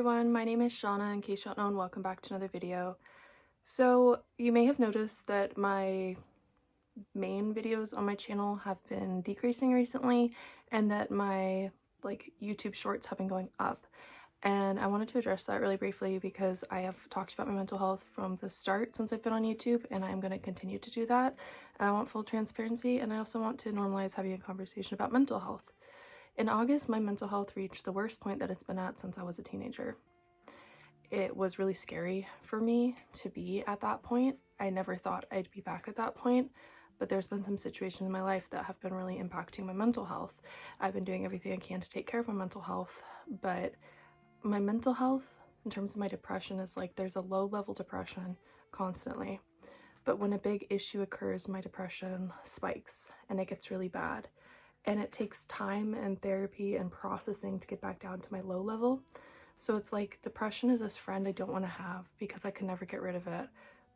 everyone, my name is Shauna, in case you don't know, and welcome back to another video. So you may have noticed that my main videos on my channel have been decreasing recently and that my YouTube shorts have been going up. And I wanted to address that really briefly because I have talked about my mental health from the start since I've been on YouTube, and I'm going to continue to do that. And I want full transparency, and I also want to normalize having a conversation about mental health. In August, my mental health reached the worst point that it's been at since I was a teenager. It was really scary for me to be at that point. I never thought I'd be back at that point, but there's been some situations in my life that have been really impacting my mental health. I've been doing everything I can to take care of my mental health, but my mental health, in terms of my depression, is there's a low-level depression constantly. But when a big issue occurs, my depression spikes and it gets really bad. And it takes time and therapy and processing to get back down to my low level. So it's like depression is this friend I don't want to have because I can never get rid of it,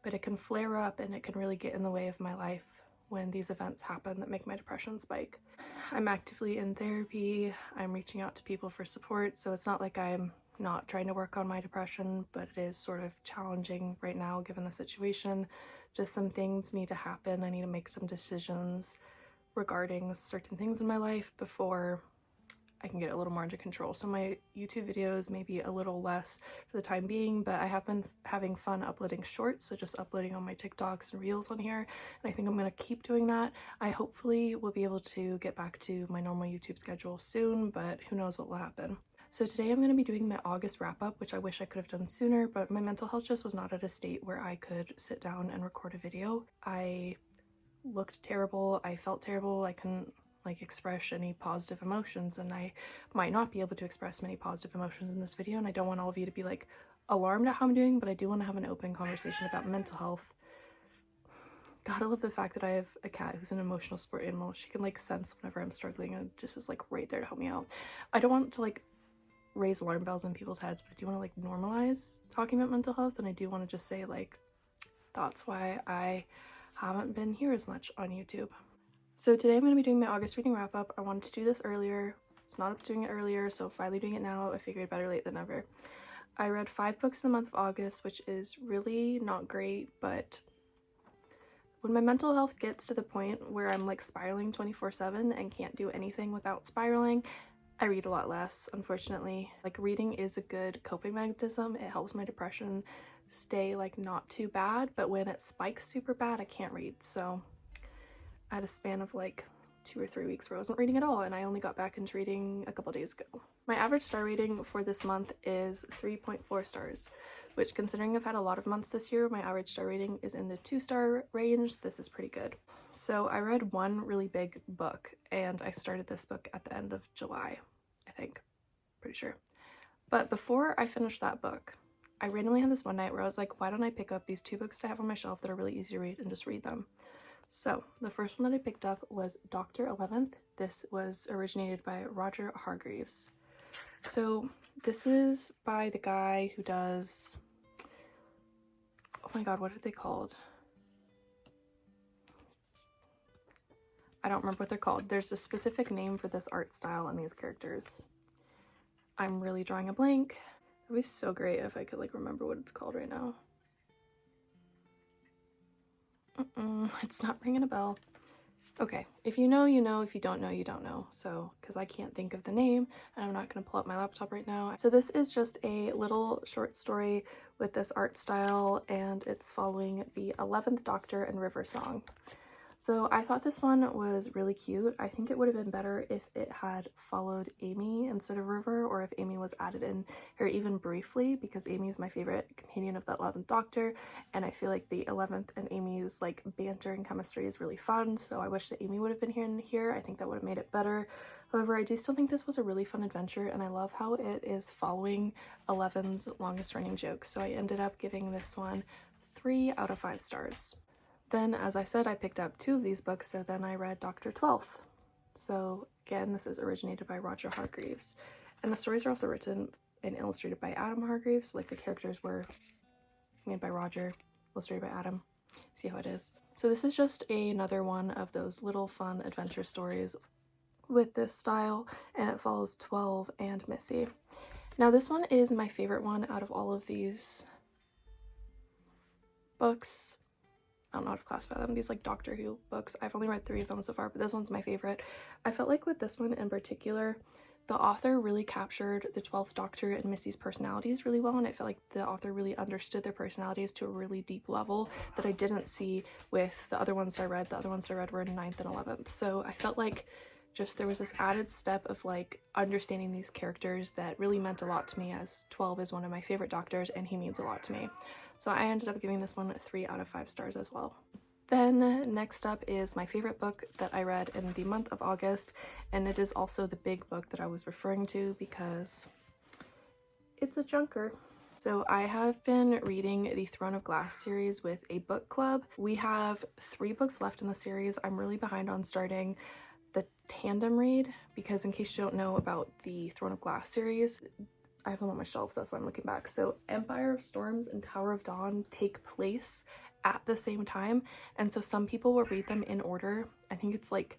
but it can flare up and it can really get in the way of my life when these events happen that make my depression spike. I'm actively in therapy, I'm reaching out to people for support, so it's not like I'm not trying to work on my depression, but it is sort of challenging right now given the situation. Just some things need to happen. I need to make some decisions regarding certain things in my life before I can get a little more under control. So my YouTube videos may be a little less for the time being, but I have been having fun uploading shorts, so just uploading on my TikToks and Reels on here, and I think I'm going to keep doing that. I hopefully will be able to get back to my normal YouTube schedule soon, but who knows what will happen. So today I'm going to be doing my August wrap-up, which I wish I could have done sooner, but my mental health just was not at a state where I could sit down and record a video. I looked terrible, I felt terrible, I couldn't express any positive emotions, and I might not be able to express many positive emotions in this video, and I don't want all of you to be alarmed at how I'm doing, but I do want to have an open conversation about mental health. Gotta love the fact that I have a cat who's an emotional support animal. She can sense whenever I'm struggling and just is right there to help me out. I don't want to raise alarm bells in people's heads, but I do want to normalize talking about mental health, and I do want to just say that's why I haven't been here as much on YouTube. So today I'm going to be doing my August reading wrap-up. I wanted to do this earlier. It's not up to doing it earlier, so finally doing it now. I figured better late than never. I read 5 books in the month of August, which is really not great, but when my mental health gets to the point where I'm spiraling 24/7 and can't do anything without spiraling, I read a lot less, unfortunately. Reading is a good coping mechanism. It helps my depression stay not too bad, but when it spikes super bad, I can't read. So I had a span of 2 or 3 weeks where I wasn't reading at all, and I only got back into reading a couple days ago. My average star rating for this month is 3.4 stars, which, considering I've had a lot of months this year, my average star rating is in the 2-star range. This is pretty good. So I read one really big book, and I started this book at the end of July, I think. Pretty sure. But before I finished that book, I randomly had this one night where I was like, why don't I pick up these 2 books that I have on my shelf that are really easy to read and just read them? So the first one that I picked up was Dr. 11th. This was originated by Roger Hargreaves. So this is by the guy who does, oh my god, what are they called? I don't remember what they're called. There's a specific name for this art style and these characters. I'm really drawing a blank. It would be so great if I could remember what it's called right now. It's not ringing a bell. Okay, if you know, you know. If you don't know, you don't know. So, because I can't think of the name, and I'm not going to pull up my laptop right now. So this is just a little short story with this art style, and it's following the 11th Doctor and River song. So I thought this one was really cute. I think it would have been better if it had followed Amy instead of River, or if Amy was added in here even briefly, because Amy is my favorite companion of the 11th Doctor, and I feel like the 11th and Amy's banter and chemistry is really fun, so I wish that Amy would have been here. I think that would have made it better. However, I do still think this was a really fun adventure, and I love how it is following 11's longest running jokes, so I ended up giving this one 3 out of 5 stars. Then, as I said, I picked up 2 of these books, so then I read Dr. 12th. So again, this is originated by Roger Hargreaves. And the stories are also written and illustrated by Adam Hargreaves. The characters were made by Roger, illustrated by Adam. See how it is. So this is just another one of those little fun adventure stories with this style, and it follows 12 and Missy. Now this one is my favorite one out of all of these books. I don't know how to classify them. These like Doctor Who books. I've only read 3 of them so far, but this one's my favorite. I felt like with this one in particular, the author really captured the 12th Doctor and Missy's personalities really well, and I felt like the author really understood their personalities to a really deep level that I didn't see with the other ones I read. The other ones I read were in 9th and 11th, so I felt like just there was this added step of like understanding these characters that really meant a lot to me, as 12 is one of my favorite Doctors and he means a lot to me. So I ended up giving this one 3 out of 5 stars as well. Then next up is my favorite book that I read in the month of August, and it is also the big book that I was referring to because it's a chunker. So I have been reading the Throne of Glass series with a book club. We have 3 books left in the series. I'm really behind on starting the tandem read because, in case you don't know about the Throne of Glass series, I have them on my shelves, that's why I'm looking back. So Empire of Storms and Tower of Dawn take place at the same time, and so some people will read them in order. I think it's like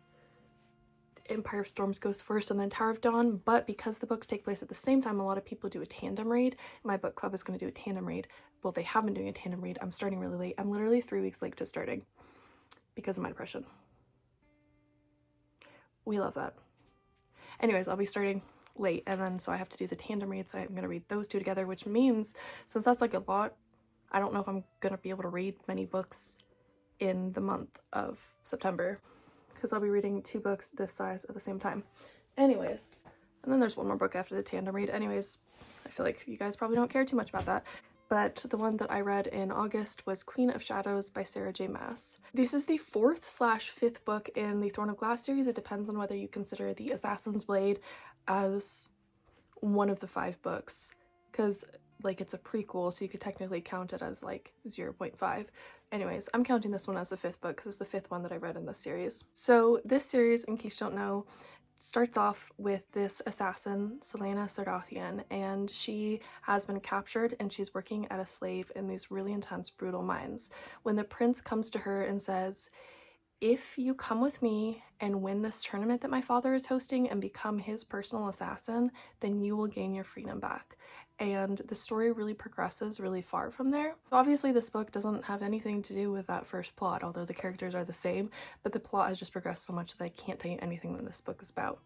Empire of Storms goes first and then Tower of Dawn, but because the books take place at the same time, a lot of people do a tandem read. My book club is going to do a tandem read. Well, they have been doing a tandem read. I'm starting really late. I'm literally 3 weeks late to starting because of my depression. We love that. Anyways, I'll be starting late, and then so I have to do the tandem read, so I'm going to read those 2 together, which means since that's like a lot, I don't know if I'm going to be able to read many books in the month of September because I'll be reading 2 books this size at the same time. Anyways, and then there's one more book after the tandem read. Anyways, I feel like you guys probably don't care too much about that. But the one that I read in August was Queen of Shadows by Sarah J. Maas. This is the 4th/5th book in the Throne of Glass series. It depends on whether you consider the Assassin's Blade as one of the 5 books, because like it's a prequel, so you could technically count it as like 0.5. Anyways, I'm counting this one as the 5th book because it's the 5th one that I read in this series. So this series, in case you don't know, starts off with this assassin, Selena Sardathian, and she has been captured and she's working as a slave in these really intense, brutal mines. When the prince comes to her and says, if you come with me and win this tournament that my father is hosting and become his personal assassin, then you will gain your freedom back. And the story really progresses really far from there. Obviously, this book doesn't have anything to do with that first plot, although the characters are the same, but the plot has just progressed so much that I can't tell you anything that this book is about.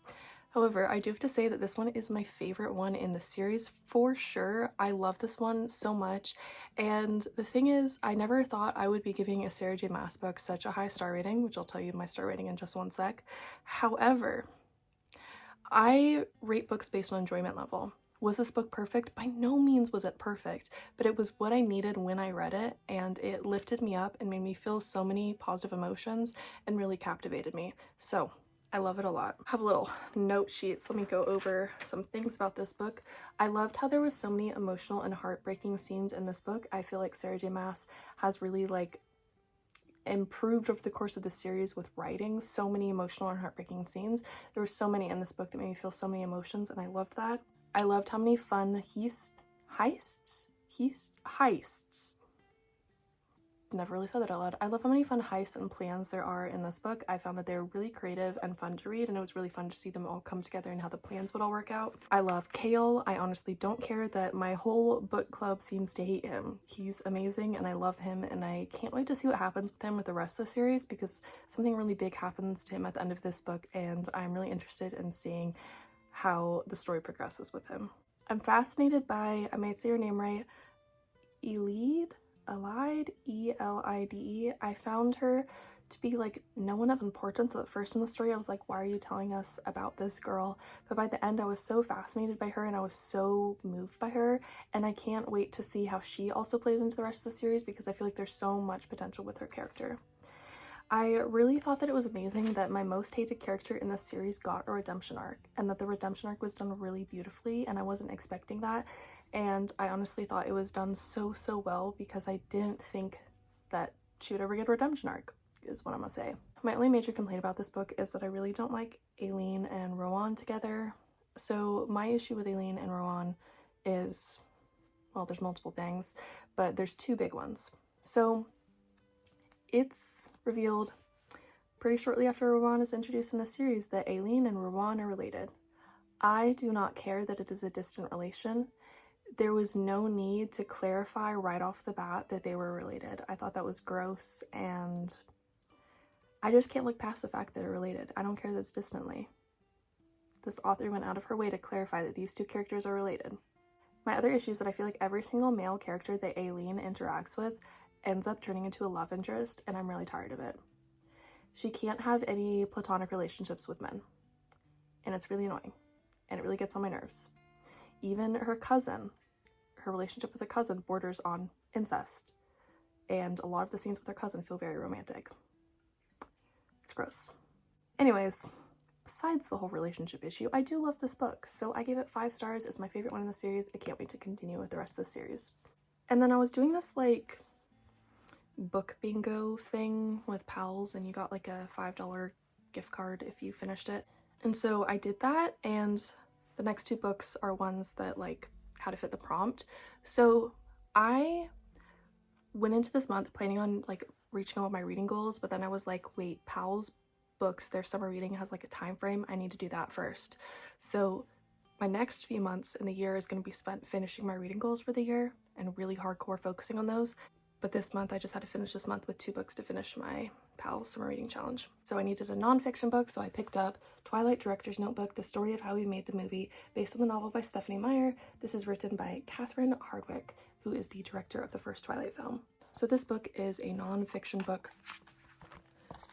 However, I do have to say that this one is my favorite one in the series for sure. I love this one so much, and the thing is, I never thought I would be giving a Sarah J. Maas book such a high star rating, which I'll tell you my star rating in just one sec. However, I rate books based on enjoyment level. Was this book perfect? By no means was it perfect, but it was what I needed when I read it, and it lifted me up and made me feel so many positive emotions and really captivated me. So I love it a lot. I have a little note sheets. Let me go over some things about this book. I loved how there was so many emotional and heartbreaking scenes in this book. I feel like Sarah J. Maas has really like improved over the course of the series with writing so many emotional and heartbreaking scenes. There were so many in this book that made me feel so many emotions, and I loved that. I loved how many fun heists? Never really said that out loud. I love how many fun heists and plans there are in this book. I found that they were really creative and fun to read, and it was really fun to see them all come together and how the plans would all work out. I love Kale. I honestly don't care that my whole book club seems to hate him. He's amazing and I love him, and I can't wait to see what happens with him with the rest of the series because something really big happens to him at the end of this book, and I'm really interested in seeing how the story progresses with him. I'm fascinated by, I might say her name right, Elide, E-L-I-D-E. I found her to be like no one of importance at first in the story. I was like, why are you telling us about this girl? But by the end, I was so fascinated by her and I was so moved by her, and I can't wait to see how she also plays into the rest of the series because I feel like there's so much potential with her character. I really thought that it was amazing that my most hated character in this series got a redemption arc, and that the redemption arc was done really beautifully, and I wasn't expecting that, and I honestly thought it was done so well because I didn't think that she would ever get a redemption arc, is what I'm gonna say. My only major complaint about this book is that I really don't like Aileen and Rowan together. So my issue with Aileen and Rowan is, well, there's multiple things, but there's 2 big ones. So it's revealed pretty shortly after Rowan is introduced in the series that Aileen and Rowan are related. I do not care that it is a distant relation. There was no need to clarify right off the bat that they were related. I thought that was gross, and I just can't look past the fact that they're related. I don't care that it's distantly. This author went out of her way to clarify that these two characters are related. My other issue is that I feel like every single male character that Aileen interacts with ends up turning into a love interest, and I'm really tired of it. She can't have any platonic relationships with men, and it's really annoying, and it really gets on my nerves. Even her cousin, her relationship with her cousin borders on incest, and a lot of the scenes with her cousin feel very romantic. It's gross. Anyways, besides the whole relationship issue, I do love this book, so I gave it 5 stars. It's my favorite one in the series. I can't wait to continue with the rest of the series. And then I was doing this like book bingo thing with pals, and you got like a $5 gift card if you finished it. And so I did that, and the next 2 books are ones that like had to fit the prompt. So I went into this month planning on like reaching all my reading goals, but then I was like, wait, pals books, their summer reading has like a time frame. I need to do that first. So my next few months in the year is going to be spent finishing my reading goals for the year and really hardcore focusing on those. But this month I just had to finish this month with 2 books to finish my pals summer reading challenge. So I needed a nonfiction book, so I picked up Twilight Director's Notebook, The Story of How We Made the Movie, based on the novel by Stephanie Meyer. This is written by Catherine Hardwicke, who is the director of the first Twilight film. So this book is a nonfiction book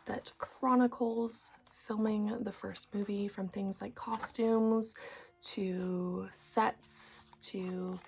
that chronicles filming the first movie, from things like costumes to sets to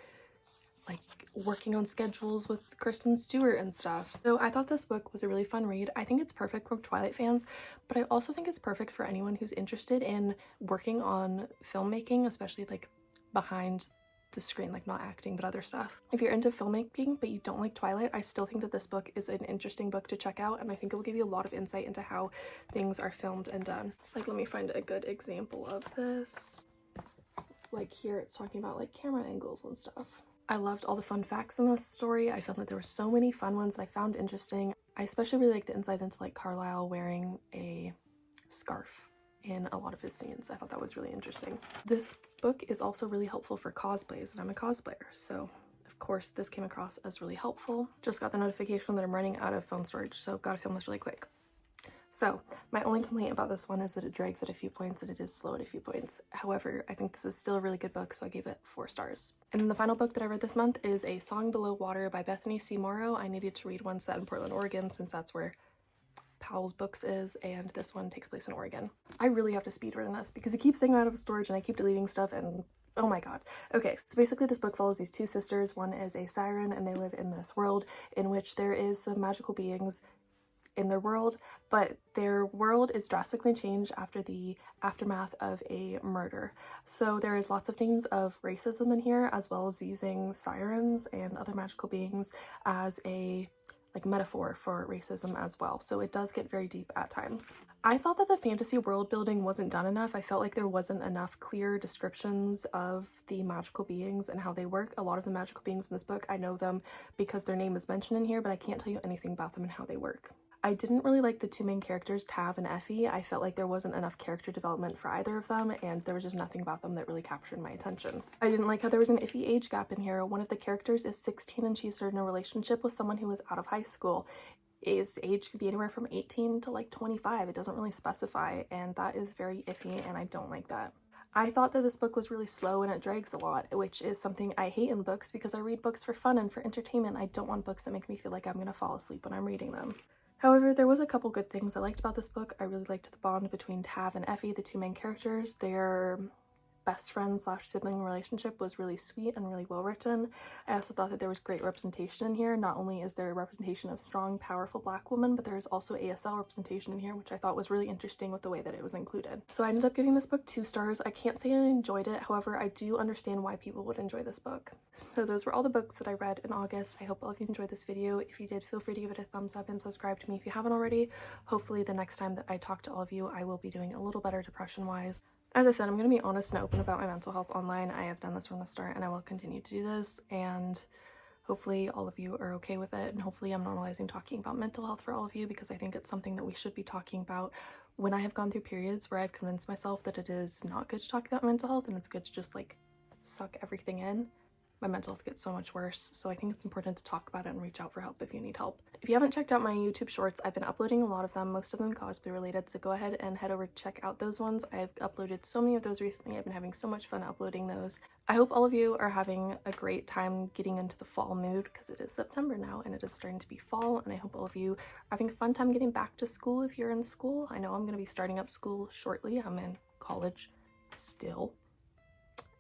like working on schedules with Kristen Stewart and stuff. So I thought this book was a really fun read. I think it's perfect for Twilight fans, but I also think it's perfect for anyone who's interested in working on filmmaking, especially like behind the screen, like not acting but other stuff. If you're into filmmaking but you don't like Twilight, I still think that this book is an interesting book to check out, and I think it will give you a lot of insight into how things are filmed and done. Like, let me find a good example of this. Like here it's talking about like camera angles and stuff. I loved all the fun facts in this story. I found that there were so many fun ones that I found interesting. I especially really like the insight into like Carlisle wearing a scarf in a lot of his scenes. I thought that was really interesting. This book is also really helpful for cosplays, and I'm a cosplayer, so of course this came across as really helpful. Just got the notification that I'm running out of phone storage, so gotta film this really quick. So my only complaint about this one is that it drags at a few points and it is slow at a few points. However, I think this is still a really good book, so I gave it 4 stars. And then the final book that I read this month is A Song Below Water by Bethany C. Morrow. I needed to read one set in Portland, Oregon, since that's where Powell's Books is, and this one takes place in Oregon. I really have to speedrun this because it keeps saying out of storage and I keep deleting stuff, and oh my god. Okay, so basically this book follows these 2 sisters. One is a siren, and they live in this world in which there is some magical beings in their world, but their world is drastically changed after the aftermath of a murder. So there is lots of themes of racism in here, as well as using sirens and other magical beings as a like metaphor for racism as well. So it does get very deep at times. I thought that the fantasy world building wasn't done enough. I felt like there wasn't enough clear descriptions of the magical beings and how they work. A lot of the magical beings in this book, I know them because their name is mentioned in here, but I can't tell you anything about them and how they work. I didn't really like the 2 main characters, Tav and Effie. I felt like there wasn't enough character development for either of them, and there was just nothing about them that really captured my attention. I didn't like how there was an iffy age gap in here. One of the characters is 16 and she's in a relationship with someone who is out of high school. His age could be anywhere from 18 to like 25. It doesn't really specify, and that is very iffy, and I don't like that. I thought that this book was really slow and it drags a lot, which is something I hate in books because I read books for fun and for entertainment. I don't want books that make me feel like I'm gonna fall asleep when I'm reading them. However, there was a couple good things I liked about this book. I really liked the bond between Tav and Effie, the 2 main characters. Their best friend slash sibling relationship was really sweet and really well written. I also thought that there was great representation in here. Not only is there a representation of strong, powerful Black women, but there is also ASL representation in here, which I thought was really interesting with the way that it was included. So I ended up giving this book 2 stars. I can't say I enjoyed it. However, I do understand why people would enjoy this book. So those were all the books that I read in August. I hope all of you enjoyed this video. If you did, feel free to give it a thumbs up and subscribe to me if you haven't already. Hopefully the next time that I talk to all of you, I will be doing a little better depression-wise. As I said, I'm going to be honest and open about my mental health online. I have done this from the start and I will continue to do this, and hopefully all of you are okay with it, and hopefully I'm normalizing talking about mental health for all of you, because I think it's something that we should be talking about when I have gone through periods where I've convinced myself that it is not good to talk about mental health and it's good to just like suck everything in, my mental health gets so much worse. So I think it's important to talk about it and reach out for help if you need help. If you haven't checked out my YouTube shorts, I've been uploading a lot of them, most of them cosplay related, so go ahead and head over to check out those ones. I've uploaded so many of those recently. I've been having so much fun uploading those. I hope all of you are having a great time getting into the fall mood, because it is September now and it is starting to be fall, and I hope all of you are having a fun time getting back to school if you're in school. I know I'm going to be starting up school shortly. I'm in college still.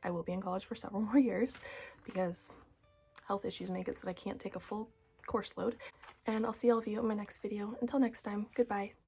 I will be in college for several more years because health issues make it so that I can't take a full course load. And I'll see all of you in my next video. Until next time, goodbye.